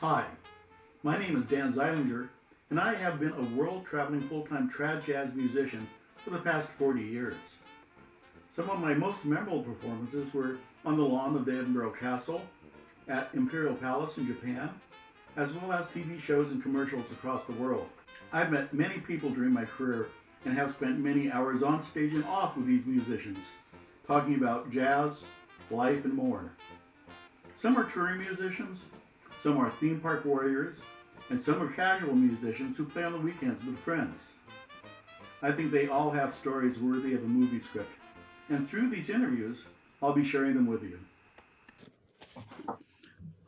Hi, my name is Dan Zeilinger, and I have been a world-traveling full-time trad jazz musician for the past 40 years. Some of my most memorable performances were on the lawn of the Edinburgh Castle, at Imperial Palace in Japan, as well as TV shows and commercials across the world. I've met many people during my career and have spent many hours on stage and off with these musicians, talking about jazz, life, and more. Some are touring musicians, some are theme park warriors, and some are casual musicians who play on the weekends with friends. I think they all have stories worthy of a movie script, and through these interviews, I'll be sharing them with you.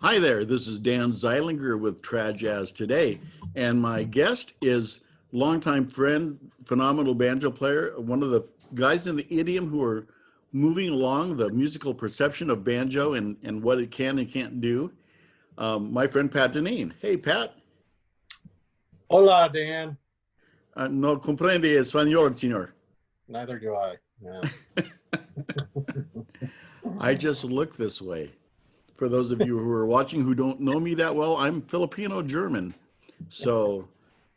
Hi there, this is Dan Zeilinger with Trad Jazz Today, and my guest is longtime friend, phenomenal banjo player, one of the guys in the idiom who are moving along the musical perception of banjo and what it can and can't do. My friend Pat Dinneen. Hey, Pat. Hola, Dan. No comprende español, señor. Neither do I. No. I just look this way. For those of you who are watching who don't know me that well, I'm Filipino-German. So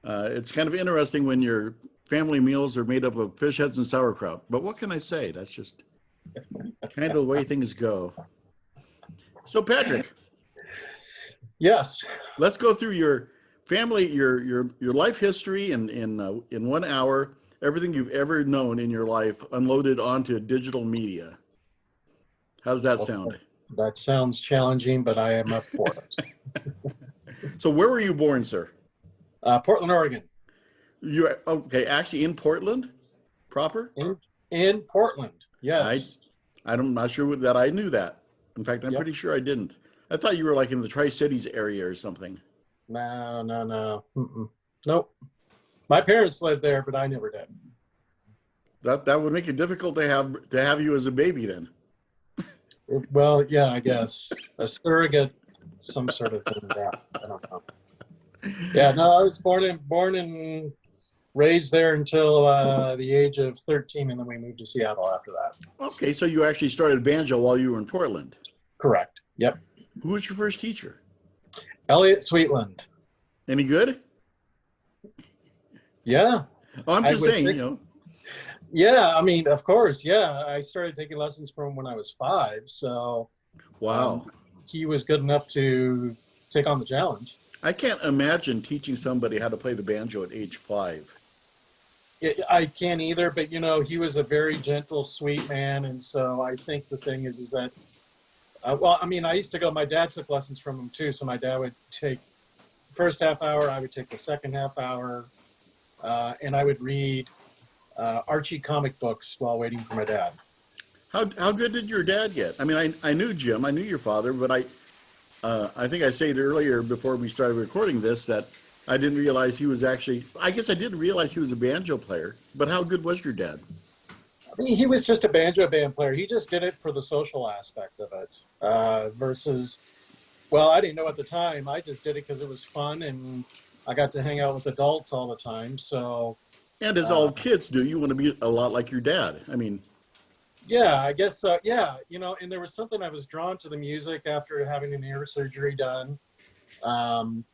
it's kind of interesting when your family meals are made up of fish heads and sauerkraut. But what can I say? That's just kind of the way things go. So Patrick. Yes. Let's go through your family, your life history in 1 hour, everything you've ever known in your life unloaded onto digital media. How does that sound? That sounds challenging, but I am up for it. So where were you born, sir? Portland, Oregon. You okay? Actually, in Portland, proper. In Portland, yes. I'm not sure that I knew that. In fact, I'm Yep. pretty sure I didn't. I thought you were like in the Tri-Cities area or something. No. Nope. My parents lived there, but I never did. That would make it difficult to have you as a baby then. Well, yeah, I guess a surrogate, some sort of thing. Yeah, I don't know. Yeah, no, I was born and raised there until the age of 13, and then we moved to Seattle after that. Okay, so you actually started banjo while you were in Portland. Correct. Yep. Who was your first teacher? Elliot Sweetland. Any good? Yeah. Oh, I'm just saying, Yeah, I mean, of course, yeah. I started taking lessons from when I was 5, so wow. He was good enough to take on the challenge. I can't imagine teaching somebody how to play the banjo at age 5. I can't either, but he was a very gentle, sweet man, and so I think the thing is that, well, I mean, I used to go. My dad took lessons from him too, so my dad would take the first half hour, I would take the second half hour, and I would read Archie comic books while waiting for my dad. How good did your dad get? I mean, I knew Jim, I knew your father, but I think I said earlier before we started recording this that I didn't realize he was actually, I guess I didn't realize he was a banjo player, but how good was your dad? I mean, he was just a banjo band player. He just did it for the social aspect of it versus, well, I didn't know at the time. I just did it because it was fun and I got to hang out with adults all the time. So, and as all kids do, you want to be a lot like your dad. I mean, yeah, I guess so. Yeah, and there was something I was drawn to the music after having an ear surgery done.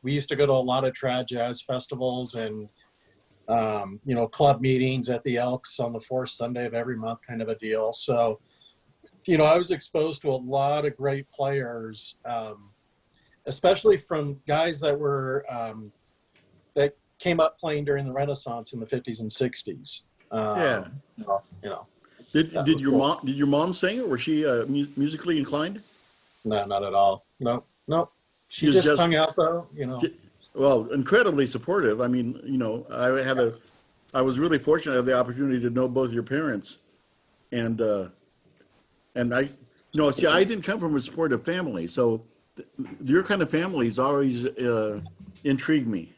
We used to go to a lot of trad jazz festivals and club meetings at the Elks on the fourth Sunday of every month, kind of a deal. So, I was exposed to a lot of great players, especially from guys that were that came up playing during the Renaissance in the 50s and 60s. Yeah. Did your mom sing, or was she musically inclined? No, not at all. No. She just hung out though, Well, incredibly supportive. I mean, I was really fortunate to have the opportunity to know both your parents, and I didn't come from a supportive family, so your kind of families always intrigue me.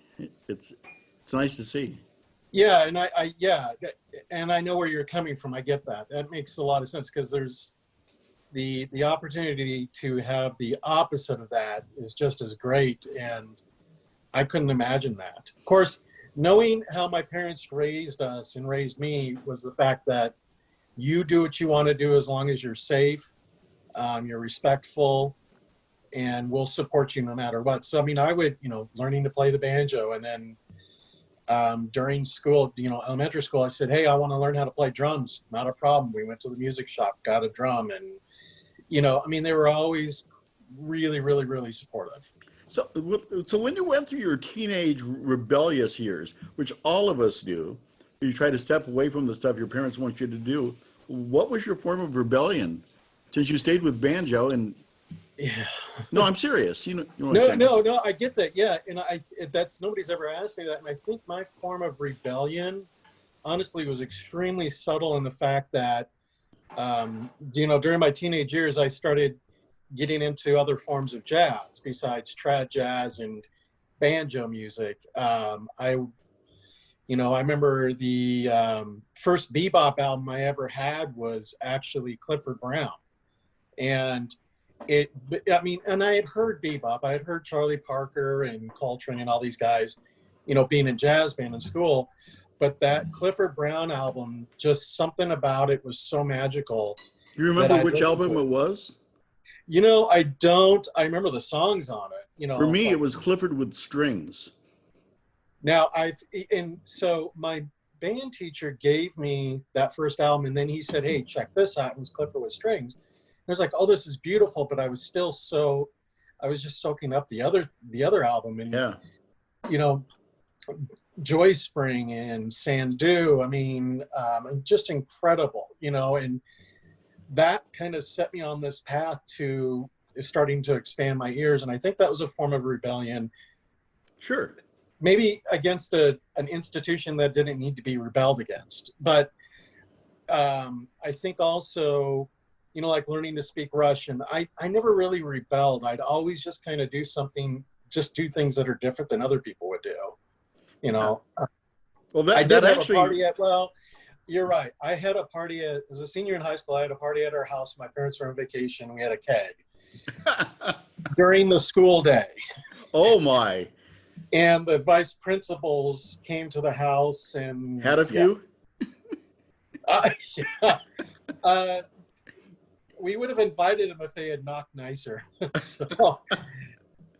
It's nice to see. Yeah, and I know where you're coming from. I get that. That makes a lot of sense because there's the opportunity to have the opposite of that is just as great, and I couldn't imagine that. Of course, knowing how my parents raised us and raised me was the fact that you do what you want to do as long as you're safe, you're respectful, and we'll support you no matter what. So, I mean, I would, learning to play the banjo, and then during school, elementary school, I said, hey, I want to learn how to play drums. Not a problem. We went to the music shop, got a drum, and, I mean, they were always really, really, really supportive. So when you went through your teenage rebellious years, which all of us do, you try to step away from the stuff your parents want you to do. What was your form of rebellion? Since you stayed with banjo and Yeah. no, I'm serious. You know what I'm No, saying? no, I get that. Yeah, and that's nobody's ever asked me that, and I think my form of rebellion, honestly, was extremely subtle in the fact that, during my teenage years, I started getting into other forms of jazz besides trad jazz and banjo music. I remember the first bebop album I ever had was actually Clifford Brown. And and I had heard bebop. I had heard Charlie Parker and Coltrane and all these guys, being in jazz band in school. But that Clifford Brown album, just something about it was so magical. Do you That remember I which listened album to it was? I don't. I remember the songs on it. For me, it Like, was Clifford with Strings. now so my band teacher gave me that first album, and then he said, hey, check this out. It was Clifford with Strings. I was like, oh, this is beautiful, but I was just soaking up the other album, and Yeah. Joy Spring and Sandu. I mean, just incredible, and that kind of set me on this path to starting to expand my ears, and I think that was a form of rebellion. Sure. Maybe against an institution that didn't need to be rebelled against, but I think also, like learning to speak Russian, I never really rebelled. I'd always just kind of do things that are different than other people would do. Well, I that did have actually. a party well, you're right. I had a party as a senior in high school. I had a party at our house. My parents were on vacation. We had a keg during the school day. Oh my. And the vice principals came to the house and Had a few? Yeah. We would have invited them if they had knocked nicer. So,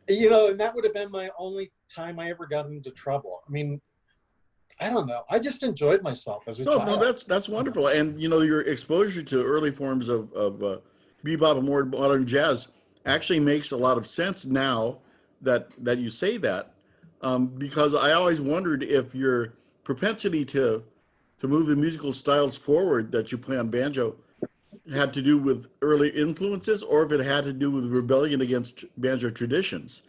and that would have been my only time I ever got into trouble. I mean, I don't know. I just enjoyed myself as a child. No, that's wonderful. And your exposure to early forms of bebop and more modern jazz actually makes a lot of sense now that you say that, because I always wondered if your propensity to move the musical styles forward that you play on banjo had to do with early influences, or if it had to do with rebellion against banjo traditions.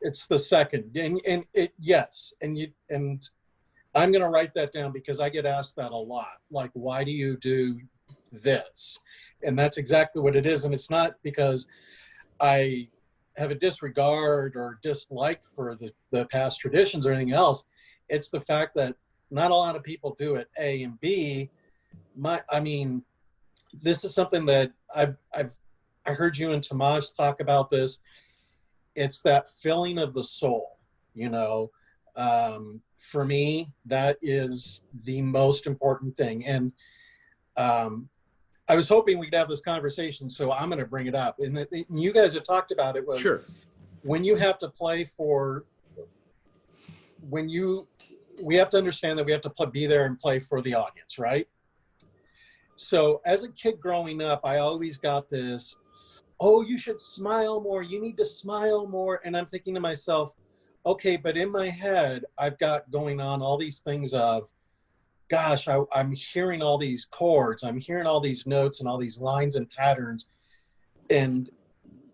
It's the second, and yes, and I'm going to write that down because I get asked that a lot. Like, why do you do this? And that's exactly what it is. And it's not because I have a disregard or dislike for the past traditions or anything else. It's the fact that not a lot of people do it. A, and B, this is something that I heard you and Tamaj talk about this. It's that filling of the soul, for me, that is the most important thing. And I was hoping we'd have this conversation, so I'm going to bring it up. And you guys have talked about it was Sure. When you have to play we have to understand that we have to be there and play for the audience, right? So as a kid growing up, I always got this, oh, you should smile more. You need to smile more. And I'm thinking to myself, okay, but in my head, I've got going on all these things of, gosh, I'm hearing all these chords. I'm hearing all these notes and all these lines and patterns. And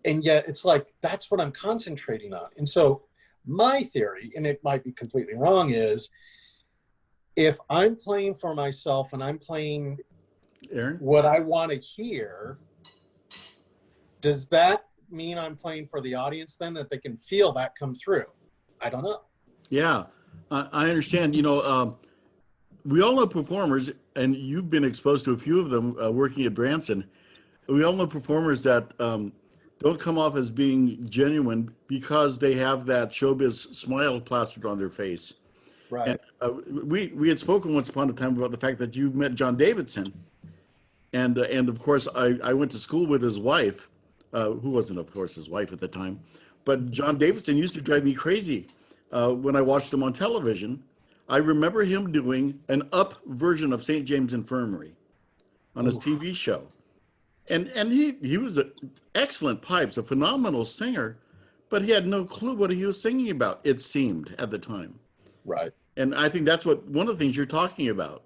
yet it's like, that's what I'm concentrating on. And so my theory, and it might be completely wrong, is if I'm playing for myself and I'm playing Aaron? what I want to hear, does that mean I'm playing for the audience then, that they can feel that come through? I don't know. Yeah, I understand. We all know performers, and you've been exposed to a few of them working at Branson. We all know performers that don't come off as being genuine because they have that showbiz smile plastered on their face. Right. And we had spoken once upon a time about the fact that you met John Davidson, and of course I went to school with his wife, who wasn't, of course, his wife at the time. But John Davidson used to drive me crazy when I watched him on television. I remember him doing an up version of St. James Infirmary on his Oof. TV show. And he was an excellent pipes, a phenomenal singer, but he had no clue what he was singing about, it seemed at the time. Right. And I think that's what one of the things you're talking about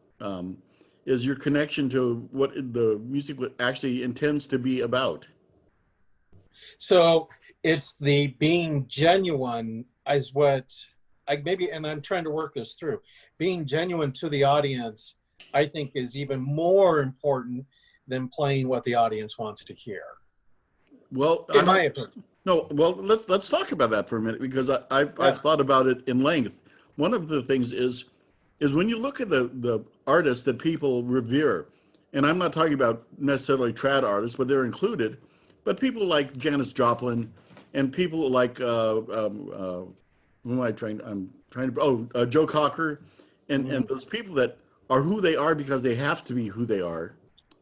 is your connection to what the music actually intends to be about. So it's the being genuine is what and I'm trying to work this through. Being genuine to the audience, I think, is even more important than playing what the audience wants to hear. Well, in my opinion. No, well, let's talk about that for a minute because I've thought about it in length. One of the things is when you look at the artists that people revere, and I'm not talking about necessarily trad artists, but they're included, but people like Janis Joplin and people like who am I trying? I'm trying to Joe Cocker, and those people that are who they are because they have to be who they are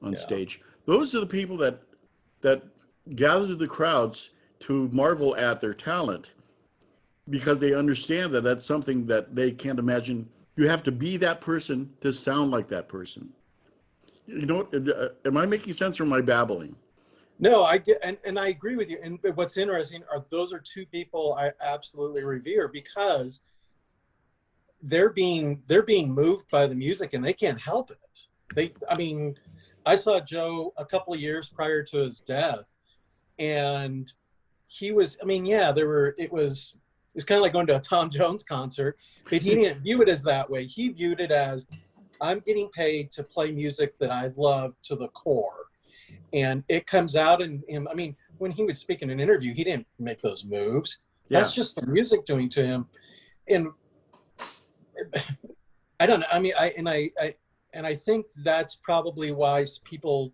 on stage. Those are the people that gather the crowds to marvel at their talent because they understand that that's something that they can't imagine. You have to be that person to sound like that person. You know, am I making sense or am I babbling? No, I get, and I agree with you. And what's interesting are those are two people I absolutely revere because they're being moved by the music and they can't help it. I saw Joe a couple of years prior to his death, and he was, it was kind of like going to a Tom Jones concert, but he didn't view it as that way. He viewed it as, I'm getting paid to play music that I love to the core. And it comes out in him. I mean, when he would speak in an interview, he didn't make those moves. Yeah. That's just the music doing to him. And I don't know. I mean, I think that's probably why people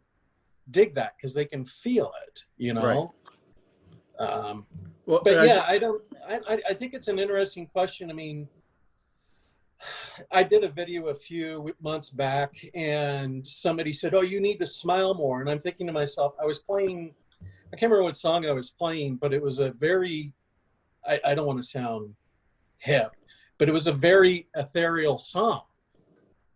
dig that because they can feel it, you know? Right. I think it's an interesting question. I mean, I did a video a few months back and somebody said, "Oh, you need to smile more." And I'm thinking to myself, I can't remember what song I was playing, but it was a very, I don't want to sound hip, but it was a very ethereal song.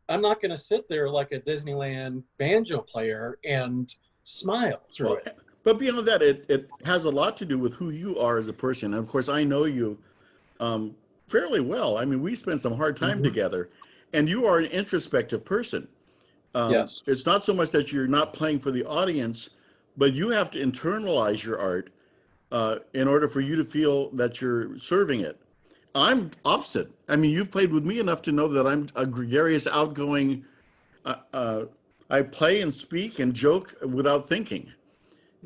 I'm not going to sit there like a Disneyland banjo player and smile through it. But beyond that, it has a lot to do with who you are as a person. And of course, I know you fairly well. I mean, we spent some hard time together, and you are an introspective person. Yes. It's not so much that you're not playing for the audience, but you have to internalize your art in order for you to feel that you're serving it. I'm opposite. I mean, you've played with me enough to know that I'm a gregarious, outgoing. I play and speak and joke without thinking.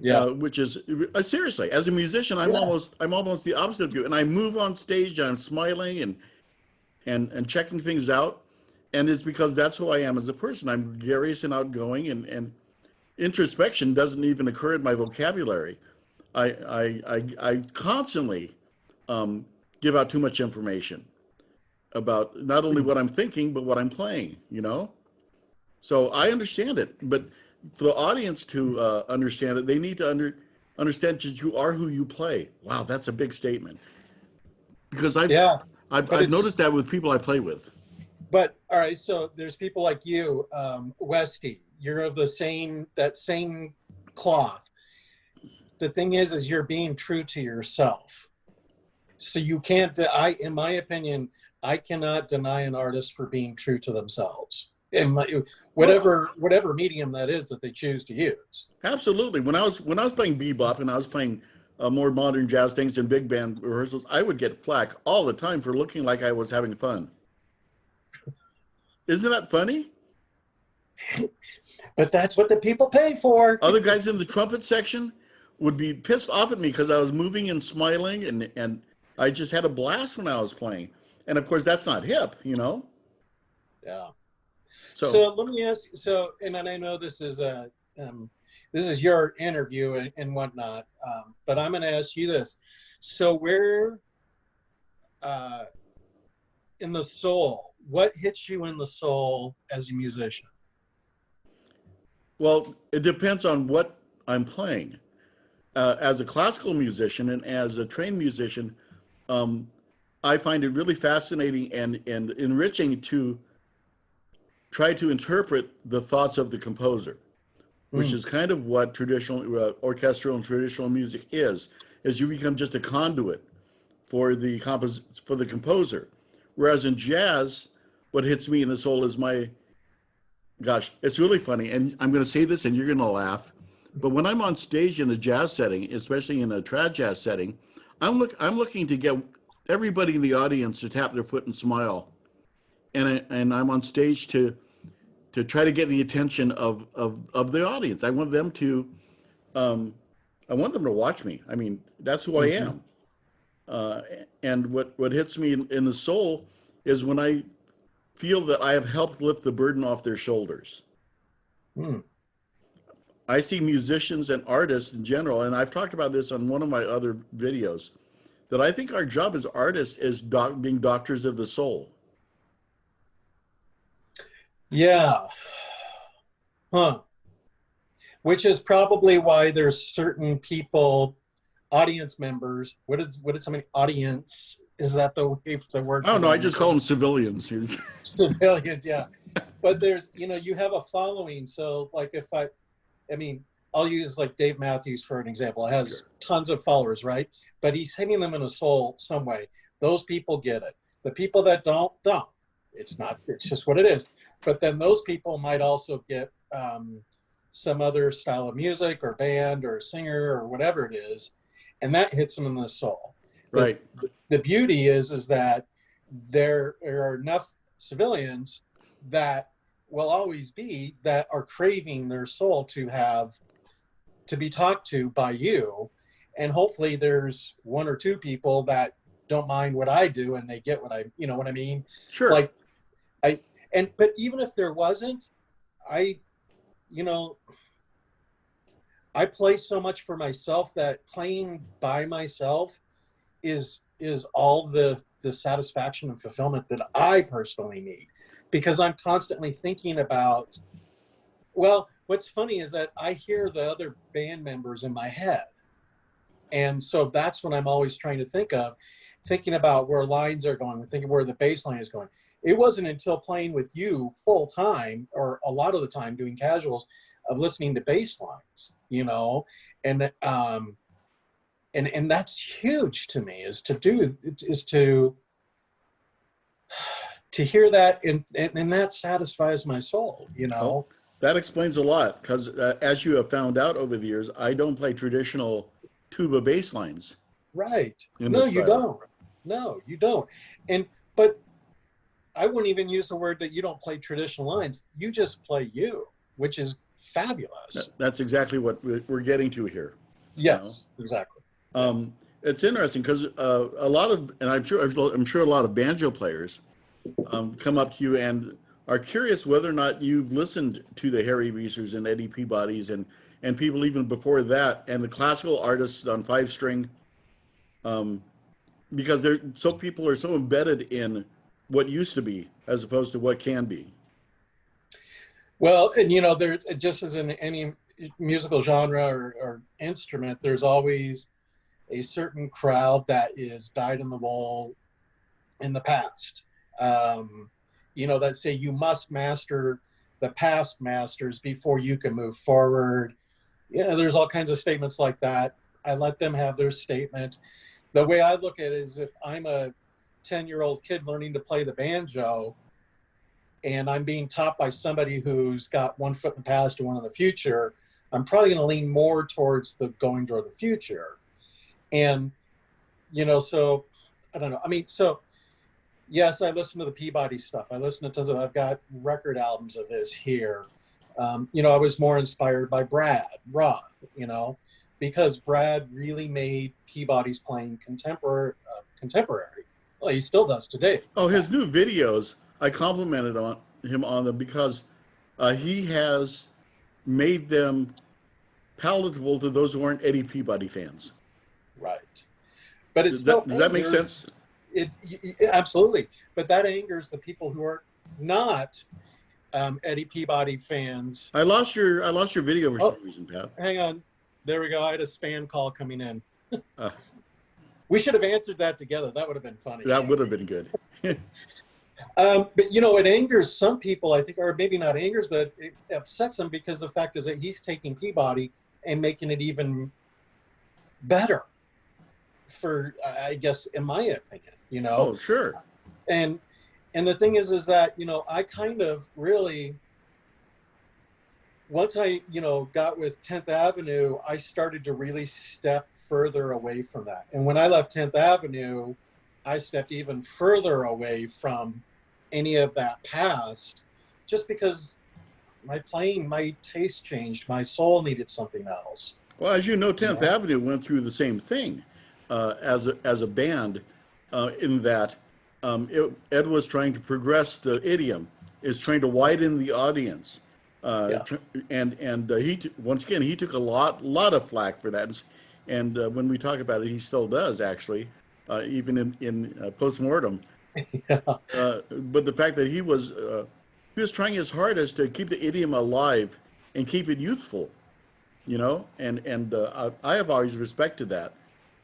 Yeah. Which is seriously, as a musician, I'm almost the opposite of you, and I move on stage and I'm smiling and checking things out, and it's because that's who I am as a person. I'm gregarious and outgoing, and introspection doesn't even occur in my vocabulary. I constantly give out too much information about not only what I'm thinking but what I'm playing. You know, so I understand it, but for the audience to understand it, they need to understand that you are who you play. Wow, that's a big statement. Because I've noticed that with people I play with. But all right, so there's people like you, Westy. You're of that same cloth. The thing is you're being true to yourself. So you can't. In my opinion, I cannot deny an artist for being true to themselves. Whatever medium that is that they choose to use. Absolutely. When I was playing bebop and I was playing more modern jazz things in big band rehearsals, I would get flack all the time for looking like I was having fun. Isn't that funny? But that's what the people pay for. Other guys in the trumpet section would be pissed off at me because I was moving and smiling and I just had a blast when I was playing. And of course, that's not hip, you know? Yeah. So let me ask. And I know this is your interview and whatnot, but I'm going to ask you this. So where, in the soul, what hits you in the soul as a musician? Well, it depends on what I'm playing. as a classical musician and as a trained musician, um, I find it really fascinating and enriching to try to interpret the thoughts of the composer, which Mm. is kind of what traditional orchestral and traditional music is you become just a conduit for for the composer. Whereas in jazz, what hits me in the soul is my gosh, it's really funny, and I'm going to say this, and you're going to laugh. But when I'm on stage in a jazz setting, especially in a trad jazz setting, I'm looking to get everybody in the audience to tap their foot and smile, and I'm on stage to try to get the attention of the audience. Um, I want them to watch me. I mean, that's who I Hmm. am. Uh, and what hits me in the soul is when I feel that I have helped lift the burden off their shoulders. Mm. I see musicians and artists in general, and I've talked about this on one of my other videos, that I think our job as artists is being doctors of the soul. Yeah. Huh. Which is probably why there's certain people, audience members. What did somebody audience? Is that the word I for don't know. I them? just call them civilians. Civilians, yeah. But there's, you have a following. So like I mean, I'll use like Dave Matthews for an example. It has Sure. tons of followers, right? But he's hitting them in a soul some way. Those people get it. The people that don't. It's not. It's just what it is. But then those people might also get some other style of music or band or singer or whatever it is, and that hits them in the soul. The Right. the beauty is that there are enough civilians that will always be that are craving their soul to be talked to by you, and hopefully there's one or two people that don't mind what I do and they get what I, you know what I mean. Sure. Like I and but even if there wasn't, I you know I play so much for myself that playing by myself is all the satisfaction and fulfillment that I personally need, because I'm constantly thinking about, well, what's funny is that I hear the other band members in my head. And so that's what I'm always trying to thinking about where lines are going, thinking where the bass line is going. It wasn't until playing with you full time, or a lot of the time doing casuals, of listening to bass lines, and and that's huge to me, is to hear that, and that satisfies my soul. Well, that explains a lot because, as you have found out over the years, I don't play traditional tuba bass lines Right. in No, this you style. don't. No, you don't. But I wouldn't even use the word that you don't play traditional lines. You just play you, which is fabulous. That's exactly what we're getting to here. You know, Yes, exactly. Yeah. it's interesting because a lot of, and I'm sure a lot of banjo players come up to you and are curious whether or not you've listened to the Harry Reesers and Eddie Peabodys and people even before that and the classical artists on five string, um, because people are so embedded in what used to be as opposed to what can be. Well, and there's just as in any musical genre or instrument, there's always a certain crowd that is dyed in the wool in the past. That say you must master the past masters before you can move forward. There's all kinds of statements like that. I let them have their statement. The way I look at it is, if I'm a 10-year-old kid learning to play the banjo and I'm being taught by somebody who's got one foot in the past and one in the future, I'm probably going to lean more towards the going toward the future. And, so I don't know. I mean, so yes, I listen to the Peabody stuff. I listen to tons of, I've got record albums of this here. I was more inspired by Brad Roth, because Brad really made Peabody's playing contemporary. Well, he still does today, Oh, in his fact. new videos, I complimented him on them because he has made them palatable to those who aren't Eddie Peabody fans. Right. But it Does still that make angers sense? absolutely. But that angers the people who are not Eddie Peabody fans. I lost your video for Oh, some reason, Pat. hang on. There we go. I had a spam call coming in. Uh, We should have answered that together. That would have been funny. that would have been good. But it angers some people, I think, or maybe not angers, but it upsets them because the fact is that he's taking Peabody and making it even better. For I guess, in my opinion, Oh, sure. and the thing is that I kind of really, once I got with 10th Avenue, I started to really step further away from that. And when I left 10th Avenue, I stepped even further away from any of that past, just because my taste changed, my soul needed something else. Well, as you know, 10th Yeah. Avenue went through the same thing as a band, in that Ed was trying to progress the idiom, is trying to widen the audience, Yeah. and once again he took a lot of flack for that, and when we talk about it, he still does actually, even in postmortem. Yeah. But the fact that he was trying his hardest to keep the idiom alive and keep it youthful, I have always respected that.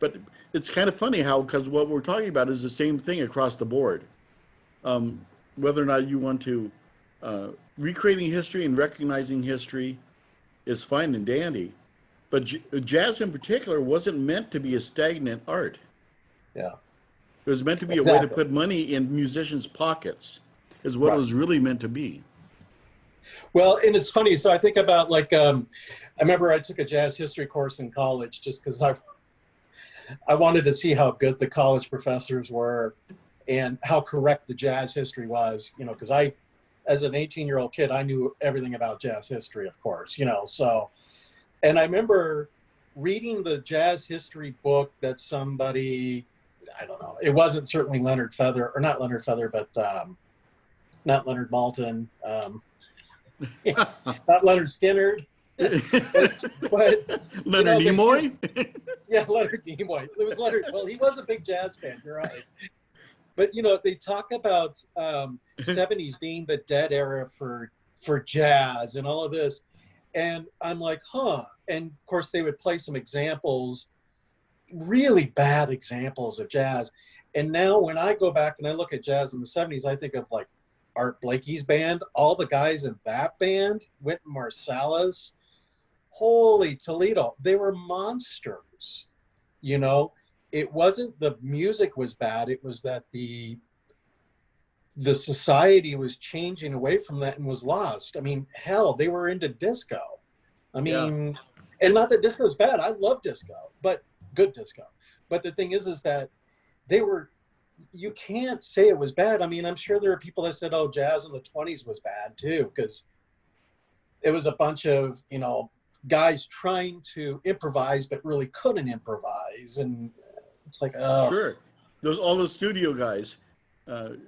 But it's kind of funny how, because what we're talking about is the same thing across the board. Whether or not you want to, recreating history and recognizing history is fine and dandy, but jazz in particular wasn't meant to be a stagnant art. Yeah. It was meant to be a way to Exactly. put money in musicians' pockets, is what it Right. was really meant to be. Well, and it's funny. So I think about I remember I took a jazz history course in college just because I wanted to see how good the college professors were and how correct the jazz history was, because as an 18-year-old kid, I knew everything about jazz history, of course, so, and I remember reading the jazz history book that somebody, I don't know, it wasn't certainly Leonard Feather, or not Leonard Feather, but not Leonard Maltin, not Leonard Skinner, but Leonard Nimoy? yeah, Leonard Nimoy. It was Leonard. Well, he was a big jazz fan. You're right. But they talk about 70s being the dead era for jazz and all of this, and I'm like, huh. And of course, they would play some examples, really bad examples of jazz. And now, when I go back and I look at jazz in the 70s, I think of like Art Blakey's band. All the guys in that band, Wynton Marsalis, holy Toledo, they were monsters. It wasn't the music was bad, it was that the society was changing away from that and was lost. I mean, hell, they were into disco. I Yeah, mean, and not that disco is bad, I love disco, but good disco. But the thing is that they were, you can't say it was bad. I mean, I'm sure there are people that said, oh, jazz in the 20s was bad too, because it was a bunch of guys trying to improvise but really couldn't improvise, and it's like, oh, sure. All those studio guys,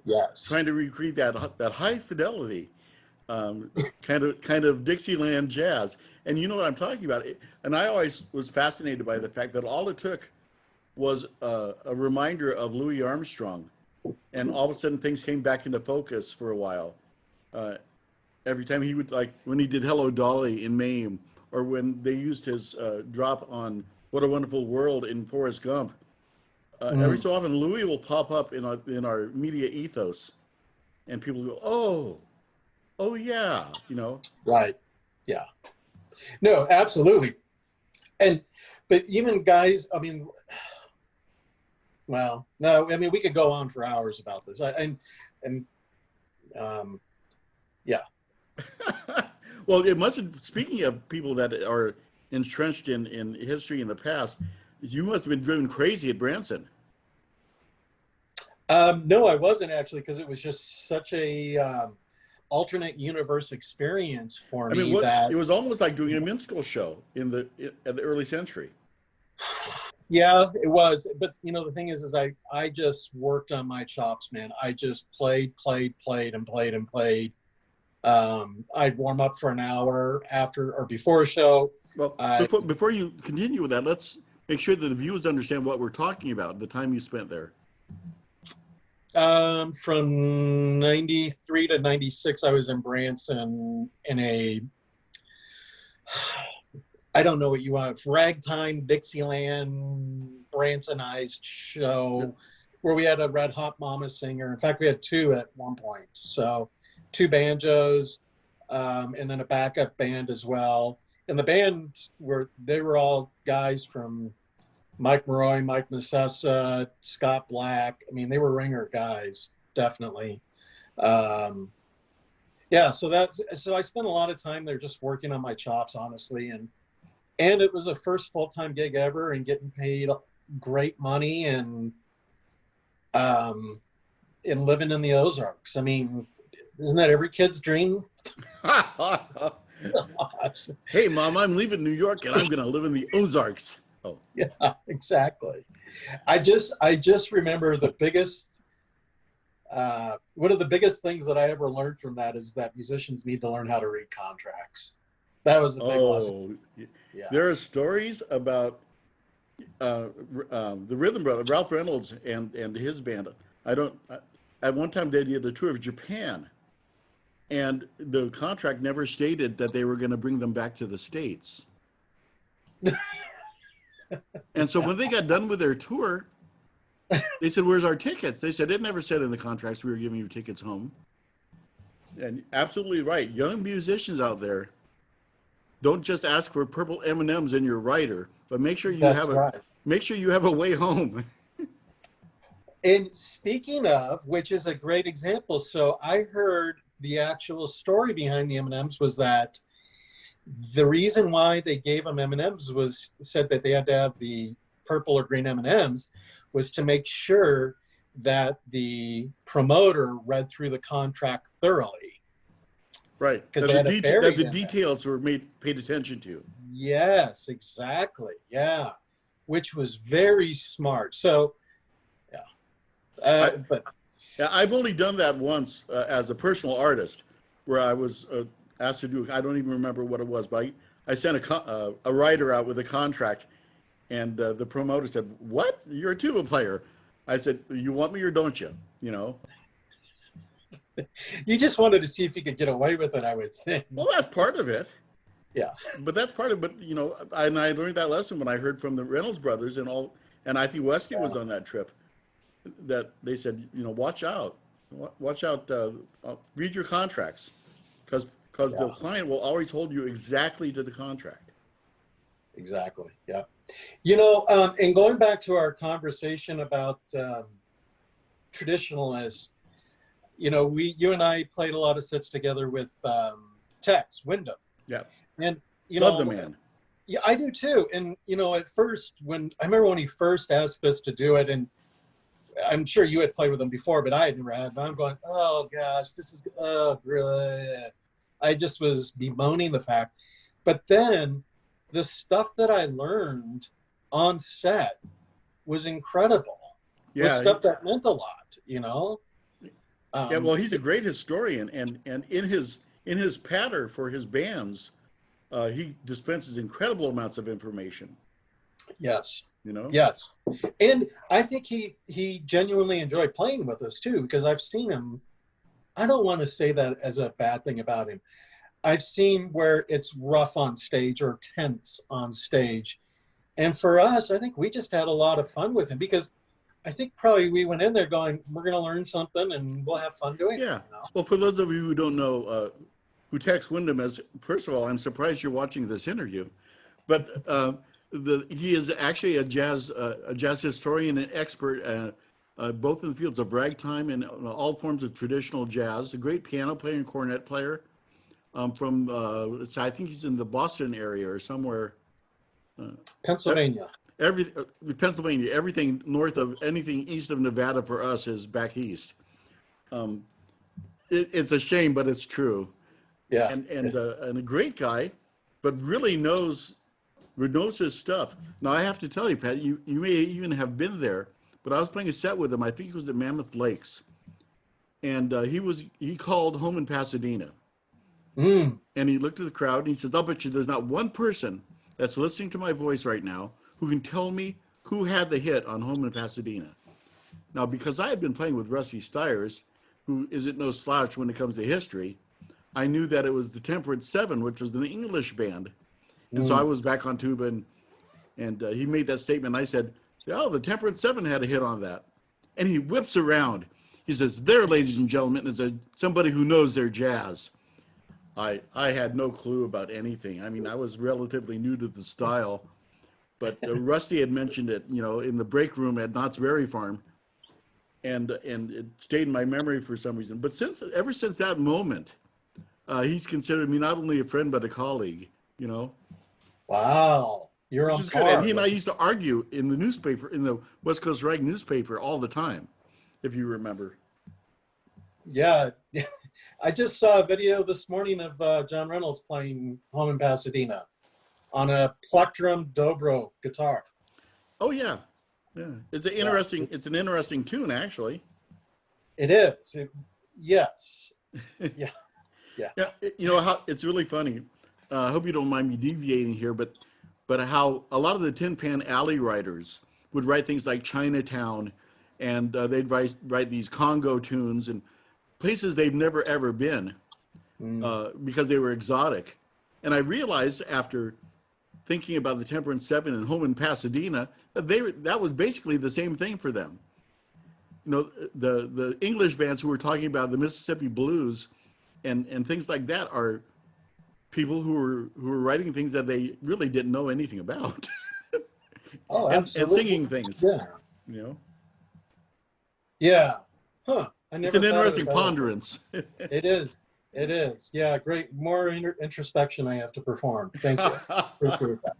yes, trying to recreate that high fidelity, kind of Dixieland jazz. And you know what I'm talking about. And I always was fascinated by the fact that all it took was a reminder of Louis Armstrong, and all of a sudden things came back into focus for a while. Uh, every time he would, like when he did Hello Dolly in Mame, or when they used his drop on What a Wonderful World in Forrest Gump. Every so often, Louis will pop up in our media ethos, and people go, oh yeah, right, yeah, no, absolutely. And but even guys, I mean, well, no, I mean, we could go on for hours about this. And yeah. Well, it must have, speaking of people that are entrenched in history in the past, you must have been driven crazy at Branson. No, I wasn't actually, because it was just such a alternate universe experience for I mean, me that, it was almost like doing a minstrel show at the early century. yeah, it was. But the thing is I just worked on my chops, man. I just played, and played and played. I'd warm up for an hour after or before a show. Well, I before you continue with that, let's make sure that the viewers understand what we're talking about, the time you spent there. From 93 to 96, I was in Branson in I don't know what you want, ragtime Dixieland Bransonized show where we had a Red Hot Mama singer. In fact, we had two at one point. So two banjos, and then a backup band as well. And the band they were all guys from Mike Morroy, Mike Nassessa, Scott Black. I mean, they were ringer guys, definitely. Um, yeah, so I spent a lot of time there just working on my chops, honestly, and it was a first full-time gig ever and getting paid great money um, and living in the Ozarks. I mean, isn't that every kid's dream? Hey, Mom, I'm leaving New York and I'm going to live in the Ozarks. Oh, Yeah, exactly. I just remember the biggest one of the biggest things that I ever learned from that is that musicians need to learn how to read contracts. That was a big lesson. Yeah. There are stories about the Rhythm Brother, Ralph Reynolds, and his band. At one time they did a tour of Japan, and the contract never stated that they were going to bring them back to the States. And so when they got done with their tour, they said, "Where's our tickets?" They said, "It never said in the contracts we were giving you tickets home." And absolutely right. Young musicians out there, don't just ask for purple M&Ms in your rider, but make sure you make sure you have a way home. And speaking of, which is a great example, so I heard the actual story behind the M&Ms was that the reason why they gave them M&Ms was said that they had to have the purple or green M&Ms was to make sure that the promoter read through the contract thoroughly. Right. Because that the in details were paid attention to. Yes, exactly. Yeah. Which was very smart. So, yeah. I've only done that once as a personal artist, where I was asked to do. I don't even remember what it was, but I sent a writer out with a contract, and the promoter said, "What? You're a tuba player?" I said, "You want me or don't you?" You know. You just wanted to see if you could get away with it, I would think. Well, that's part of it. Yeah. But that's part of it. But I learned that lesson when I heard from the Reynolds brothers and I think Westy was on that trip. That they said, watch out, read your contracts, because the client will always hold you exactly to the contract. Exactly. Yeah. And going back to our conversation about traditionalists, you and I played a lot of sets together with Tex Wyndham. Yeah. And love the man. Yeah, I do too. And at first, when he first asked us to do it, and I'm sure you had played with him before, but I had never had. But I'm going, oh gosh, this is really. I just was bemoaning the fact. But then the stuff that I learned on set was incredible. Yeah, was stuff that meant a lot. Yeah, well, he's a great historian, and in his patter for his bands, he dispenses incredible amounts of information. Yes. Yes. And I think he genuinely enjoyed playing with us too, because I've seen him. I don't want to say that as a bad thing about him. I've seen where it's rough on stage or tense on stage. And for us, I think we just had a lot of fun with him, because I think probably we went in there going, we're going to learn something and we'll have fun doing it. Yeah. Well, for those of you who don't know who Tex Wyndham is, first of all, I'm surprised you're watching this interview. But he is actually a jazz historian and expert, both in the fields of ragtime and all forms of traditional jazz. A great piano player and cornet player from, I think he's in the Boston area or somewhere. Pennsylvania. Pennsylvania. Everything north of anything east of Nevada for us is back east. It's a shame, but it's true. Yeah. And a great guy, but really knows his stuff. Now I have to tell you, Pat, you may even have been there, but I was playing a set with him. I think it was at Mammoth Lakes, and he called home in Pasadena, and he looked at the crowd and he says, "I'll bet you there's not one person that's listening to my voice right now who can tell me who had the hit on Home in Pasadena." Now, because I had been playing with Rusty Stiers, who isn't no slouch when it comes to history, I knew that it was the Temperate Seven, which was an English band. And so I was back on tuba, and he made that statement. And I said, "Oh, the Temperance Seven had a hit on that." And he whips around. He says, "There, ladies and gentlemen, is somebody who knows their jazz." I had no clue about anything. I mean, I was relatively new to the style, but Rusty had mentioned it, in the break room at Knott's Berry Farm, and it stayed in my memory for some reason. But ever since that moment, he's considered me not only a friend but a colleague. Wow, you're Which on is good. par. And he and I used to argue in the newspaper, in the West Coast Rag newspaper, all the time, if you remember. Yeah, I just saw a video this morning of John Reynolds playing home in Pasadena on a plectrum dobro guitar. Oh yeah, yeah. It's an interesting tune, actually. It is. Yes. Yeah. Yeah. Yeah. How it's really funny. I hope you don't mind me deviating here, but how a lot of the Tin Pan Alley writers would write things like Chinatown, and they'd write these Congo tunes and places they've never ever been, because they were exotic. And I realized after thinking about the Temperance Seven and home in Pasadena that was basically the same thing for them. The English bands who were talking about the Mississippi blues and things like that are people who were writing things that they really didn't know anything about. Oh, and absolutely. singing things. Yeah. Yeah. Huh. I never It's an thought of interesting it that way. ponderance. It is. It is. Yeah. Great. More introspection I have to perform. Thank you. Appreciate that.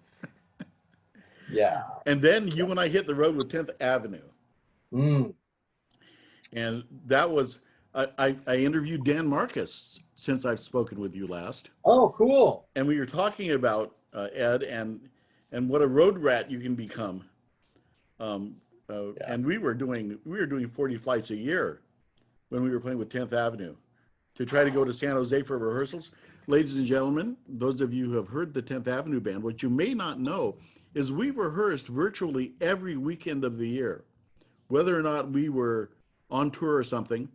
Yeah. And then you and I hit the road with 10th Avenue. And that was, I interviewed Dan Marcus since I've spoken with you last. Oh, cool. And we were talking about Ed and what a road rat you can become. And we were doing 40 flights a year when we were playing with 10th Avenue to try to go to San Jose for rehearsals. Ladies and gentlemen, those of you who have heard the 10th Avenue Band, what you may not know is we rehearsed virtually every weekend of the year, whether or not we were on tour or something.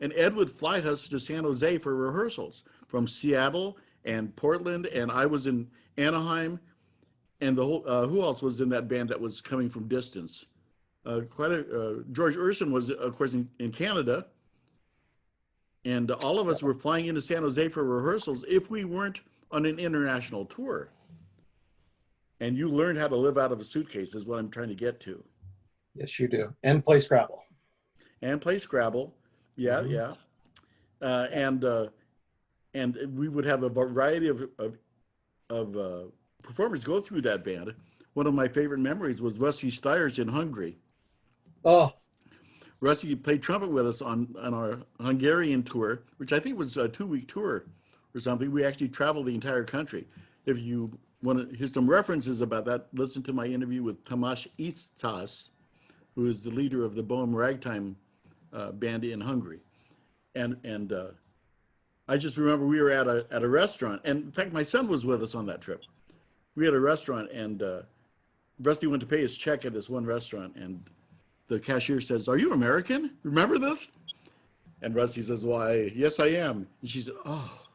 And Ed would fly us to San Jose for rehearsals from Seattle and Portland, and I was in Anaheim, and the whole who else was in that band that was coming from distance? George Urson was, of course, in Canada, and all of us were flying into San Jose for rehearsals if we weren't on an international tour. And you learned how to live out of a suitcase is what I'm trying to get to. Yes, you do. And play Scrabble. And play Scrabble. Yeah, yeah. And we would have a variety of performers go through that band. One of my favorite memories was Rusty Stiers in Hungary. Oh. Rusty played trumpet with us on our Hungarian tour, which I think was a 2-week tour or something. We actually traveled the entire country. If you want to hear some references about that, listen to my interview with Tamás Itztas, who is the leader of the Bohème Ragtime band in Hungary. And I just remember we were at a restaurant, and in fact, my son was with us on that trip. We had a restaurant, and Rusty went to pay his check at this one restaurant, and the cashier says, "Are you American? Remember this?" And Rusty says, "Why, yes, I am." And she said, "Oh,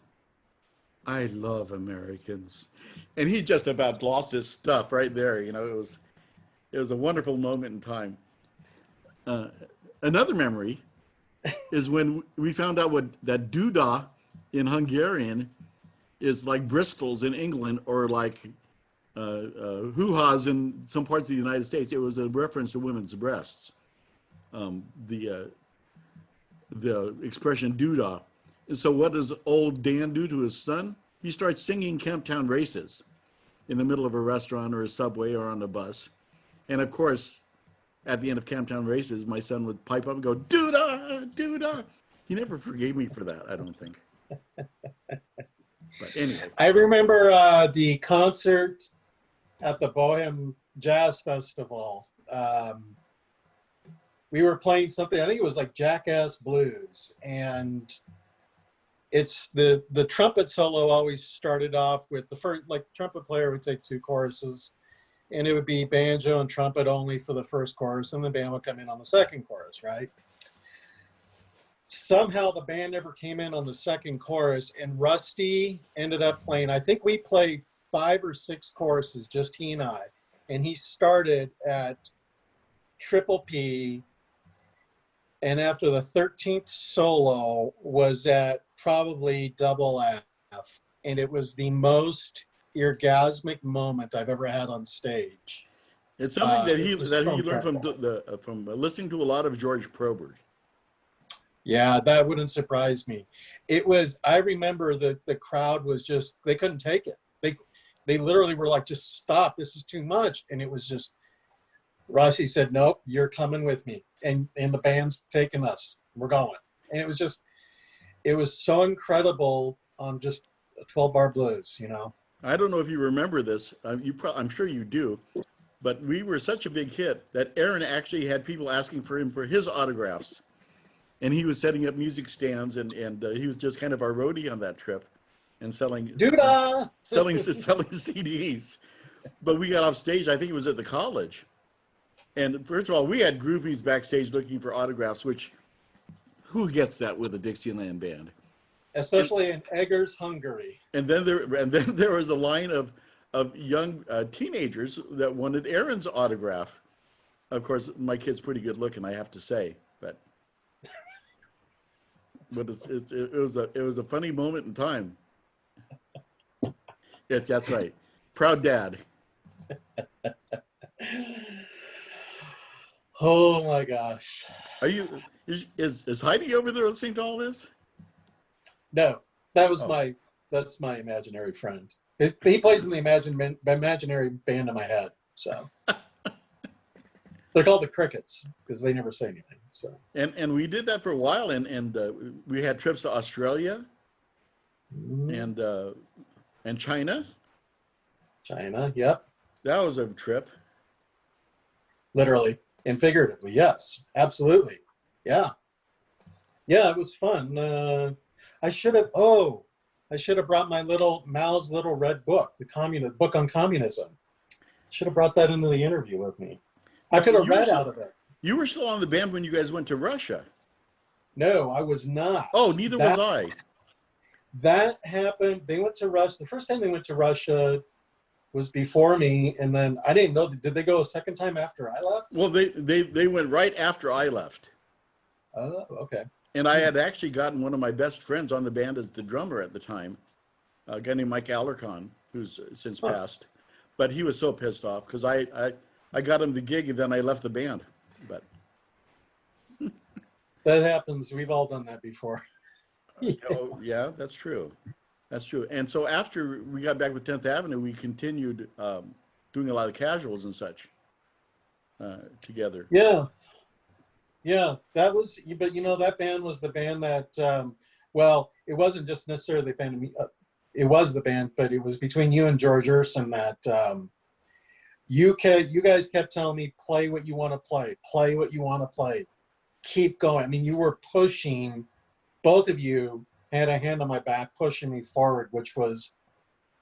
I love Americans." And he just about lost his stuff right there. It was a wonderful moment in time. Another memory is when we found out that doodah in Hungarian is like Bristol's in England, or like hoo-ha's in some parts of the United States. It was a reference to women's breasts. The expression doodah. And so what does old Dan do to his son? He starts singing Camptown Races in the middle of a restaurant or a subway or on a bus. And of course, at the end of Camptown Races, my son would pipe up and go, "Doodah, doodah." He never forgave me for that, I don't think. But anyway. I remember the concert at the Bohème Jazz Festival. We were playing something, I think it was like Jackass Blues, and it's the trumpet solo always started off with the first, like, trumpet player would take 2 choruses, and it would be banjo and trumpet only for the first chorus, and the band would come in on the second chorus, right? Somehow the band never came in on the second chorus, and Rusty ended up playing, I think we played 5 or 6 courses, just he and I. And he started at triple P, and after the 13th solo was at probably double F. And it was the most orgasmic moment I've ever had on stage. It's something that It he was that so he learned from incredible. from listening to a lot of George Probert. Yeah, that wouldn't surprise me. It was, I remember the crowd was just, they couldn't take it. They literally were like, just stop, this is too much. And it was just, Rossi said, nope, you're coming with me. And the band's taking us. We're going. And it was just, it was so incredible on just a 12-bar blues, you know? I don't know if you remember this. I'm sure you do. But we were such a big hit that Aaron actually had people asking for him for his autographs. And he was setting up music stands, and he was just kind of our roadie on that trip and selling Doodah! selling CDs. But we got off stage, I think it was at the college. And first of all, we had groupies backstage looking for autographs, which who gets that with a Dixieland band? Especially in Eggers, Hungary. And then there was a line of young teenagers that wanted Aaron's autograph. Of course, my kid's pretty good looking, I have to say, but it was a funny moment in time. Yes, that's right. Proud dad. Oh my gosh. Are you is Heidi over there listening to all this? No, that's Oh. my imaginary friend. He plays in the imaginary band in my head. So they're called the Crickets because they never say anything. So And we did that for a while, and we had trips to Australia and China. China, yep, That was a trip. literally and figuratively, yes, absolutely, yeah, it was fun. I should have brought my Mao's little red book, the book on communism. Should have brought that into the interview with me. I could have read out of it. You were still on the band when you guys went to Russia. No, I was not. Oh, neither was I. That happened. They went to Russia. The first time they went to Russia was before me, and then I didn't know. Did they go a second time after I left? Well, they went right after I left. Oh, okay. And I had actually gotten one of my best friends on the band as the drummer at the time, a guy named Mike Alarcon, who's since passed. But he was so pissed off because I got him the gig and then I left the band. But That happens. We've all done that before. oh, yeah, that's true. That's true. And so after we got back with 10th Avenue, we continued doing a lot of casuals and such together. Yeah, that was. But that band was the band that. Well, it wasn't just necessarily the band. It was the band, but it was between you and George Urson that you guys kept telling me, play what you want to play what you want to play, keep going. I mean, you were pushing. Both of you had a hand on my back, pushing me forward, which was,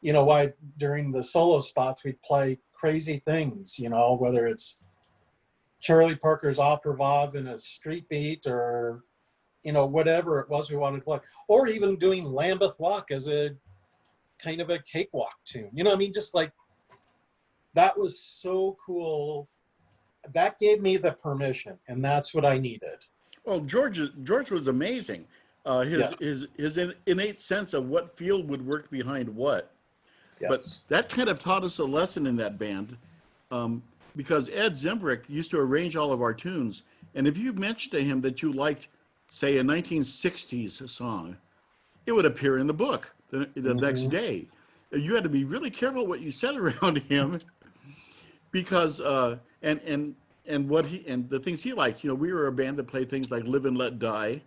why during the solo spots we'd play crazy things. Whether it's Charlie Parker's Opera Vav in a street beat or, whatever it was we wanted to play. Or even doing Lambeth Walk as a kind of a cakewalk tune. Just like, that was so cool. That gave me the permission, and that's what I needed. Well, George was amazing. His innate sense of what field would work behind what. Yes. But that kind of taught us a lesson in that band. Because Ed Zimbrick used to arrange all of our tunes. And if you mentioned to him that you liked, say, a 1960s song, it would appear in the book the next day. You had to be really careful what you said around him because, and the things he liked. We were a band that played things like Live and Let Die,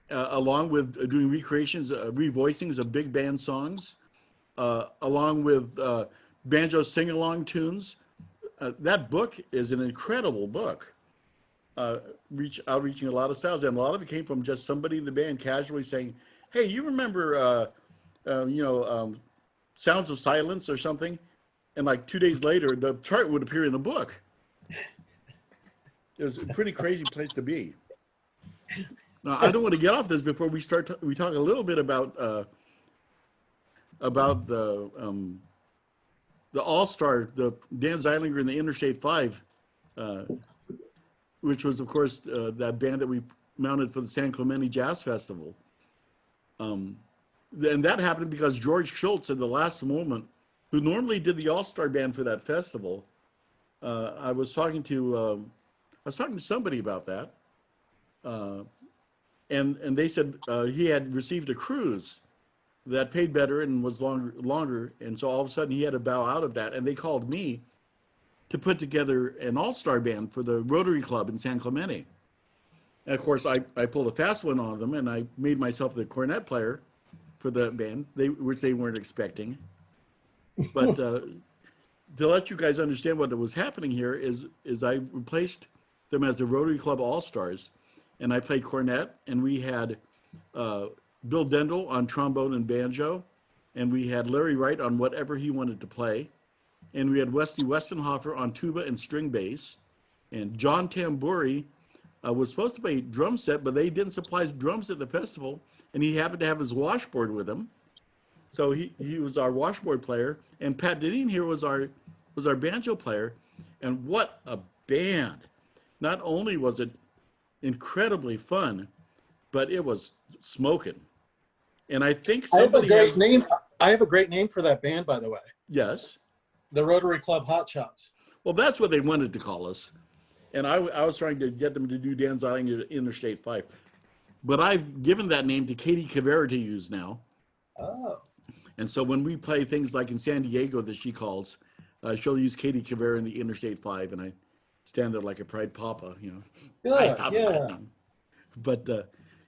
along with doing recreations, revoicings of big band songs, along with banjo sing-along tunes. That book is an incredible book, outreaching a lot of styles, and a lot of it came from just somebody in the band casually saying, "Hey, you remember, Sounds of Silence or something?" And like 2 days later, the chart would appear in the book. It was a pretty crazy place to be. Now, I don't want to get off this before we start. We talk a little bit about the the All-Star, the Dan Zeilinger and the Interstate Five, which was, of course, that band that we mounted for the San Clemente Jazz Festival. And that happened because George Schultz, at the last moment, who normally did the All-Star band for that festival, I was talking to somebody about that, and they said he had received a cruise that paid better and was longer, and so all of a sudden he had to bow out of that, and they called me to put together an all-star band for the Rotary Club in San Clemente. And of course, I pulled a fast one on them, and I made myself the cornet player for the band, which they weren't expecting. But to let you guys understand what was happening here is I replaced them as the Rotary Club All-Stars, and I played cornet, and we had Bill Dendel on trombone and banjo, and we had Larry Wright on whatever he wanted to play, and we had Wesley Westenhofer on tuba and string bass, and John Tamburi was supposed to play drum set, but they didn't supply drums at the festival, and he happened to have his washboard with him, so he was our washboard player, and Pat Dinneen here was our banjo player, and what a band! Not only was it incredibly fun, but it was smoking. And I think somebody I have a great name for that band, by the way. Yes. The Rotary Club Hot Shots. Well, that's what they wanted to call us. And I was trying to get them to do Dan Zeilinger Interstate 5. But I've given that name to Katie Caveira to use now. Oh. And so when we play things like in San Diego that she calls, she'll use Katie Caveira in the Interstate 5, and I stand there like a pride papa, you know. Good, yeah. But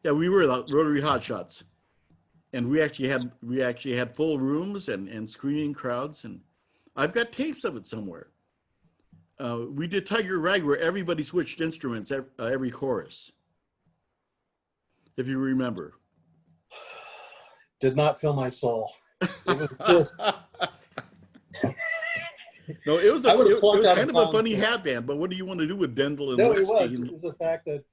yeah, we were the Rotary Hot Shots. And we actually had full rooms and screaming crowds, and I've got tapes of it somewhere. We did Tiger Rag where everybody switched instruments every chorus, if you remember. Did not fill my soul. It was just. No, it was kind of a funny hat band, but what do you want to do with Dendel and No, Westy? it was the fact that,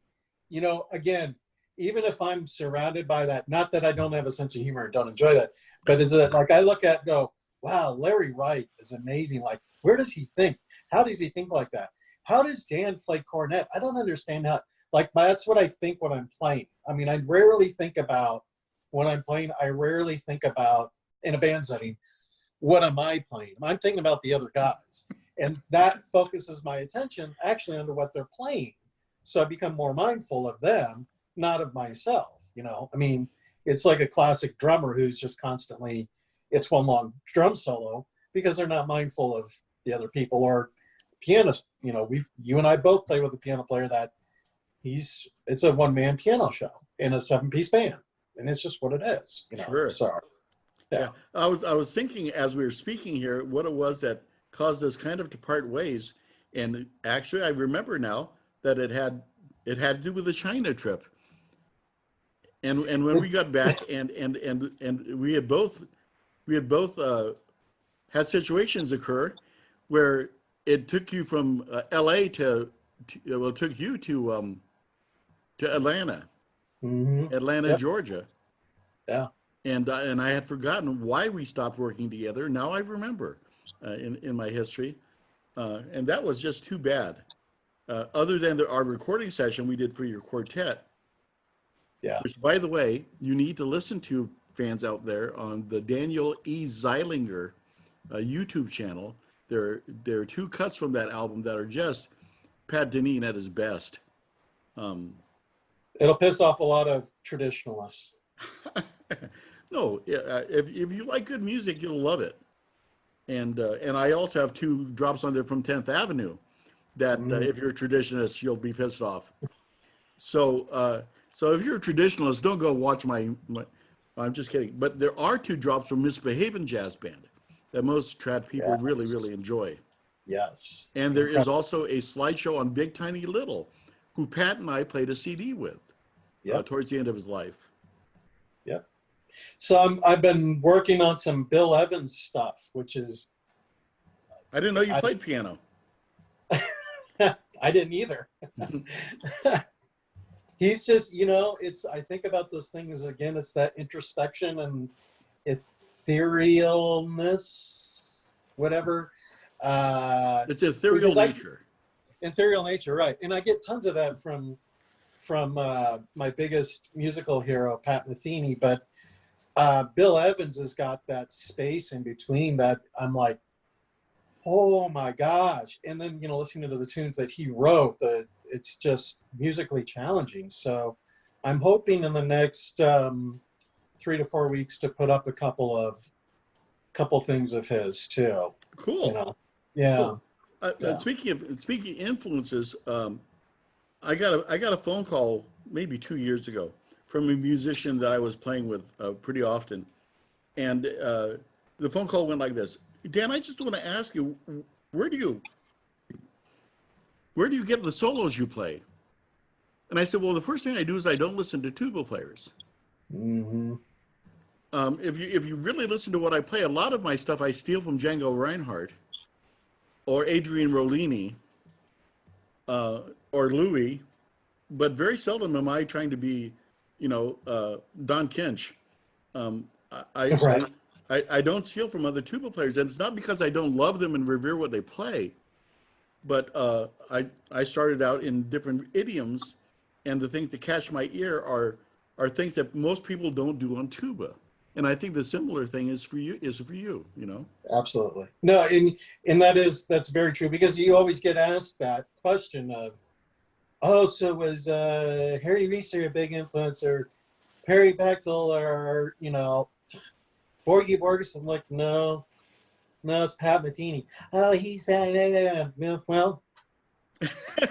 you know, again, even if I'm surrounded by that, not that I don't have a sense of humor and don't enjoy that, but is it like I look at and go, wow, Larry Wright is amazing. Like, where does he think? How does he think like that? How does Dan play cornet? I don't understand how, like, that's what I think when I'm playing. I mean, I rarely think about, when I'm playing, I rarely think about, in a band setting, what am I playing? I'm thinking about the other guys. And that focuses my attention actually onto what they're playing. So I become more mindful of them, not of myself, you know? I mean, it's like a classic drummer who's just constantly, it's one long drum solo because they're not mindful of the other people. Or pianist, you know, you and I both play with a piano player that it's a one-man piano show in a 7-piece band. And it's just what it is, you know? Sure. So, yeah. I was thinking as we were speaking here, what it was that caused us kind of to part ways. And actually I remember now that it had to do with the China trip. And when we got back and we had both had situations occur where it took you from LA to took you to Atlanta, Mm-hmm. Yep. Georgia. Yeah. And I had forgotten why we stopped working together. Now I remember in my history. And that was just too bad. Other than our recording session we did for your quartet. Yeah. Which, by the way, you need to listen to, fans out there, on the Daniel E. Zeilinger YouTube channel. There are 2 cuts from that album that are just Pat Dinneen at his best. It'll piss off a lot of traditionalists. No, if you like good music, you'll love it. And I also have 2 drops on there from 10th Avenue that if you're a traditionalist, you'll be pissed off. So if you're a traditionalist, don't go watch my I'm just kidding. But there are 2 drops from Misbehavin' Jazz Band that most trad people really, really enjoy. Yes. And there is also a slideshow on Big Tiny Little, who Pat and I played a CD with towards the end of his life. Yep. So I've been working on some Bill Evans stuff, which is... I didn't know you played piano. I didn't either. He's just, you know, I think about those things again, it's that introspection and etherealness whatever. It's ethereal Because nature. Ethereal nature, right? And I get tons of that from my biggest musical hero, Pat Metheny. But Bill Evans has got that space in between that I'm like, oh my gosh! And then listening to the tunes that he wrote, it's just musically challenging. So I'm hoping in the next 3 to 4 weeks to put up a couple things of his too. Cool. Yeah. Cool. Yeah. Speaking of influences, I got a phone call maybe 2 years ago from a musician that I was playing with pretty often, and the phone call went like this: Dan, I just want to ask you, where do you get the solos you play? And I said, well, the first thing I do is I don't listen to tuba players. Mm-hmm. If you really listen to what I play, a lot of my stuff I steal from Django Reinhardt or Adrian Rollini or Louis, but very seldom am I trying to be, Don Kinch. Right. I don't steal from other tuba players, and it's not because I don't love them and revere what they play, but I started out in different idioms, and the things that catch my ear are things that most people don't do on tuba. And I think the similar thing is for you. Absolutely. No, and that's very true, because you always get asked that question of, oh, so was Harry Reeser a big influence, or Perry Bechtel, or Borgie Borges? I'm like, no, it's Pat Metheny. Oh, he's well,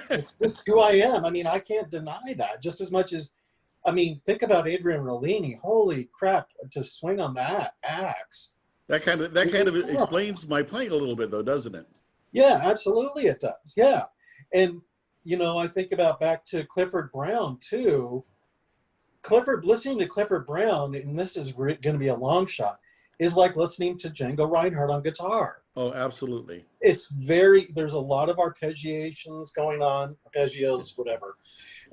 it's just who I am. I mean, I can't deny that. Just as much as, think about Adrian Rollini. Holy crap! To swing on that axe. That kind of explains my playing a little bit, though, doesn't it? Yeah, absolutely, it does. Yeah, and I think about back to Clifford Brown too. Listening to Clifford Brown, and this is going to be a long shot, is like listening to Django Reinhardt on guitar. Oh, absolutely. There's a lot of arpeggiations going on, arpeggios, whatever.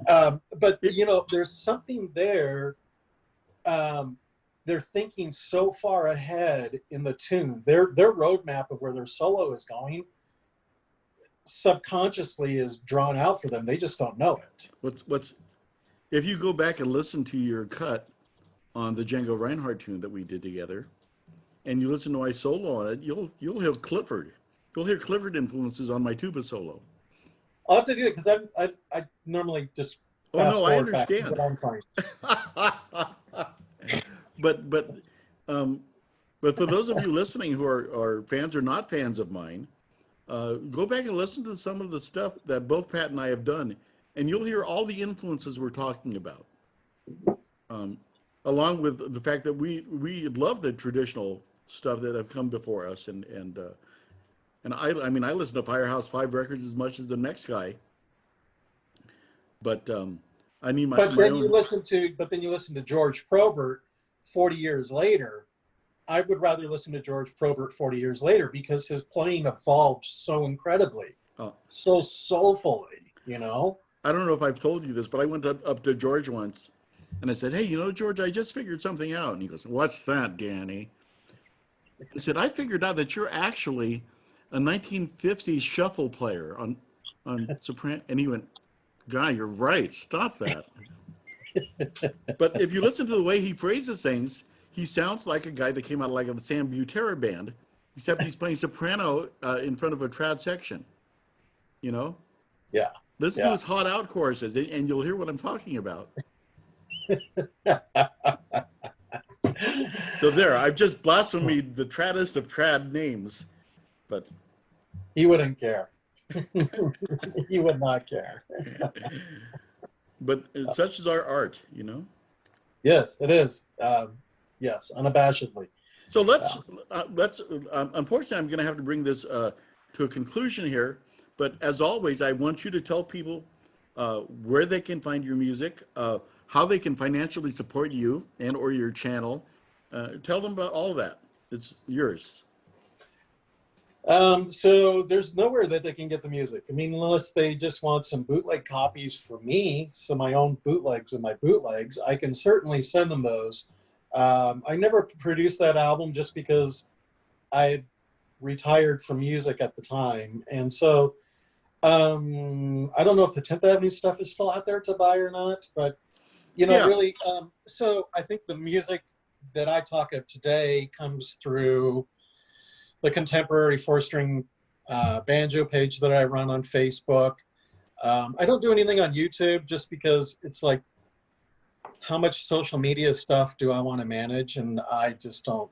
But there's something there. They're thinking so far ahead in the tune. Their roadmap of where their solo is going subconsciously is drawn out for them. They just don't know it. If you go back and listen to your cut on the Django Reinhardt tune that we did together, and you listen to my solo on it, you'll hear Clifford. You'll hear Clifford influences on my tuba solo. I'll have to do it, because I normally just fast I forward understand. Back, but for those of you listening who are fans or not fans of mine, go back and listen to some of the stuff that both Pat and I have done, and you'll hear all the influences we're talking about. Along with the fact that we love the traditional stuff that have come before us, and I listen to Firehouse 5 records as much as the next guy, but I need my own. You listen to George Probert 40 years later. I would rather listen to George Probert 40 years later, because his playing evolved so incredibly, so soulfully. I don't know if I've told you this, but I went up to George once, and I said, "Hey, George, I just figured something out." And he goes, "What's that, Danny?" I said, "I figured out that you're actually a 1950s shuffle player on soprano." And he went, "Guy, you're right. Stop that." But if you listen to the way he phrases things, he sounds like a guy that came out of like a Sam Butera band, except he's playing soprano in front of a trad section. Yeah. Listen to his hot out choruses, and you'll hear what I'm talking about. So there, I've just blasphemed the traddest of trad names, but he wouldn't care. He would not care. But such is our art, Yes, it is. Yes, unabashedly. So let's. Unfortunately, I'm going to have to bring this to a conclusion here. But as always, I want you to tell people where they can find your music, how they can financially support you and or your channel. Tell them about all that. It's yours. So there's nowhere that they can get the music. Unless they just want some bootleg copies for me, so my own bootlegs of my bootlegs, I can certainly send them those. I never produced that album just because I retired from music at the time, and so I don't know if the 10th Avenue stuff is still out there to buy or not, but Yeah. really, so I think the music that I talk of today comes through the contemporary four-string banjo page that I run on Facebook. I don't do anything on YouTube just because it's like, how much social media stuff do I want to manage? And I just don't.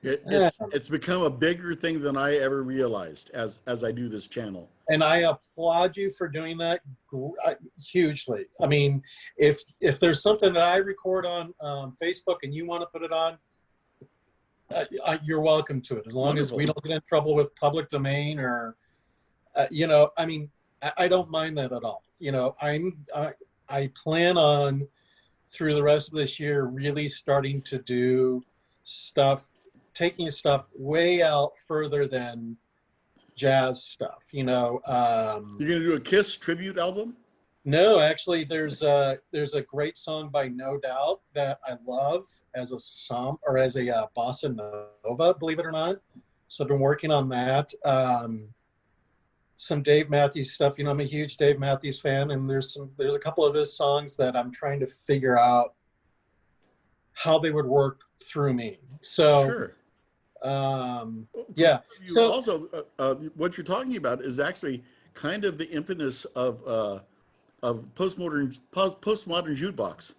It's become a bigger thing than I ever realized as I do this channel. And I applaud you for doing that hugely. I mean, if there's something that I record on Facebook and you want to put it on, you're welcome to it, as long as we don't get in trouble with public domain or, I mean, I don't mind that at all. I plan on through the rest of this year really starting to do stuff, taking stuff way out further than jazz stuff. You're gonna do a Kiss tribute album? No, actually, there's a great song by No Doubt that I love as a bossa nova, believe it or not. So I've been working on that. Some Dave Matthews stuff. I'm a huge Dave Matthews fan, and there's a couple of his songs that I'm trying to figure out how they would work through me. So, sure. Yeah. So also, what you're talking about is actually kind of the impetus of postmodern jukebox.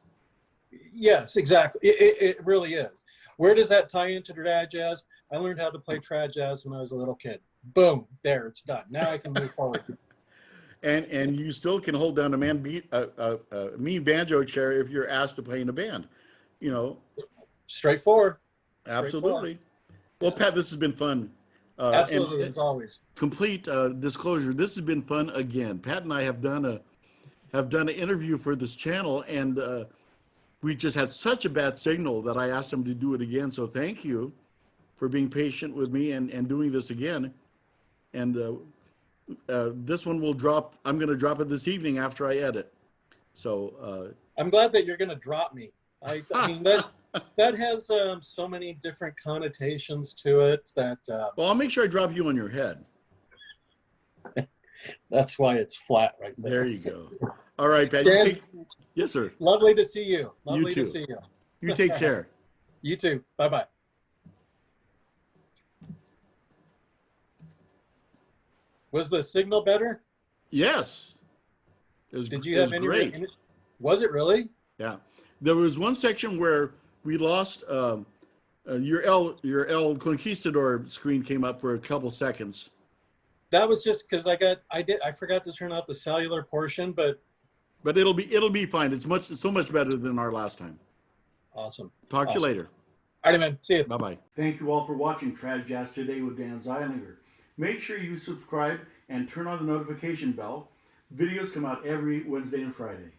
Yes, exactly. It really is. Where does that tie into trad jazz? I learned how to play trad jazz when I was a little kid. Boom, there, it's done. Now I can move forward. And you still can hold down a mean banjo chair if you're asked to play in a band. Straightforward. Absolutely. Well, Pat, this has been fun. Absolutely, as always. Complete disclosure: this has been fun again. Pat and I have done an interview for this channel, and we just had such a bad signal that I asked him to do it again. So thank you for being patient with me and doing this again. And this one will drop. I'm going to drop it this evening after I edit. So I'm glad that you're going to drop me. I mean that has so many different connotations to it that. Well, I'll make sure I drop you on your head. That's why it's flat right there. There you go. All right, Pat. Dan, yes, sir. Lovely to see you. Lovely You too. to see you. You take care. You too. Bye-bye. Was the signal better? Yes. Did you have any? Great. Was it really? Yeah. There was one section where we lost your El Conquistador screen came up for a couple seconds. That was just because I forgot to turn off the cellular portion, but it'll be fine. It's so much better than our last time. Awesome. Talk to you later. All right, man. See you. Bye-bye. Thank you all for watching Trad Jazz Today with Dan Zeilinger. Make sure you subscribe and turn on the notification bell. Videos come out every Wednesday and Friday.